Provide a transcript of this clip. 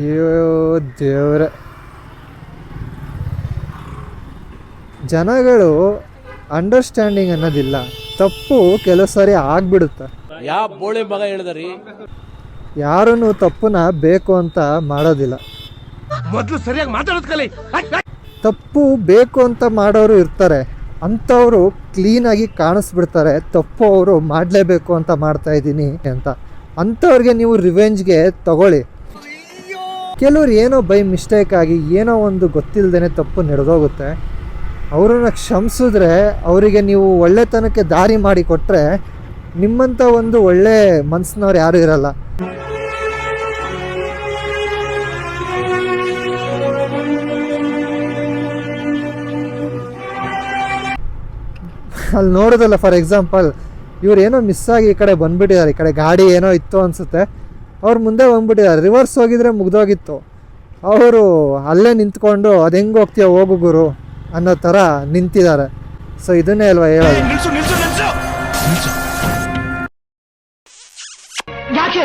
ಅಯ್ಯೋ ದೇವ್ರೆ, ಜನಗಳು ಅಂಡರ್ಸ್ಟ್ಯಾಂಡಿಂಗ್ ಅನ್ನೋದಿಲ್ಲ. ತಪ್ಪು ಕೆಲವು ಸಾರಿ ಆಗ್ಬಿಡುತ್ತೆ. ಯಾವ ಬೋಳಿ ಮಗ ಹೇಳಿದ್ರಿ? ಯಾರನ್ನು ತಪ್ಪನ್ನ ಬೇಕು ಅಂತ ಮಾಡೋದಿಲ್ಲ. ಮೊದಲು ಸರಿಯಾಗಿ ಮಾತಾಡೋದು ಕಲಿ. ತಪ್ಪು ಬೇಕು ಅಂತ ಮಾಡೋರು ಇರ್ತಾರೆ, ಅಂಥವರು ಕ್ಲೀನಾಗಿ ಕಾಣಿಸ್ಬಿಡ್ತಾರೆ. ತಪ್ಪು ಅವರು ಮಾಡಲೇಬೇಕು ಅಂತ ಮಾಡ್ತಾ ಇದ್ದೀನಿ ಅಂತ. ಅಂಥವ್ರಿಗೆ ನೀವು ರಿವೆಂಜ್ಗೆ ತಗೊಳ್ಳಿ. ಕೆಲವ್ರು ಏನೋ ಬೈ ಮಿಸ್ಟೇಕ್ ಆಗಿ ಏನೋ ಒಂದು ಗೊತ್ತಿಲ್ಲದೇ ತಪ್ಪು ನಡೆದೋಗುತ್ತೆ. ಅವರನ್ನು ಕ್ಷಮಿಸಿದ್ರೆ, ಅವರಿಗೆ ನೀವು ಒಳ್ಳೆತನಕ್ಕೆ ದಾರಿ ಮಾಡಿ ಕೊಟ್ಟರೆ, ನಿಮ್ಮಂಥ ಒಂದು ಒಳ್ಳೆ ಮನಸ್ಸಿನವ್ರು ಯಾರೂ ಇರಲ್ಲ. ಅಲ್ಲಿ ನೋಡೋದಲ್ಲ, ಫಾರ್ ಎಕ್ಸಾಂಪಲ್ ಇವ್ರು ಏನೋ ಮಿಸ್ ಆಗಿ ಈ ಕಡೆ ಬಂದುಬಿಟ್ಟಿದ್ದಾರೆ. ಈ ಕಡೆ ಗಾಡಿ ಏನೋ ಇತ್ತು ಅನಿಸುತ್ತೆ, ಅವ್ರು ಮುಂದೆ ಬಂದುಬಿಟ್ಟಿದ್ದಾರೆ. ರಿವರ್ಸ್ ಹೋಗಿದ್ರೆ ಮುಗ್ದೋಗಿತ್ತು. ಅವರು ಅಲ್ಲೇ ನಿಂತ್ಕೊಂಡು ಅದು ಹೆಂಗೆ ಹೋಗ್ತೀಯ ಹೋಗು ಗುರು ಅನ್ನೋ ಥರ ನಿಂತಿದ್ದಾರೆ. ಸೊ ಇದನ್ನೇ ಅಲ್ವಾ ಹೇಳೋದು. ಯಾಕೆ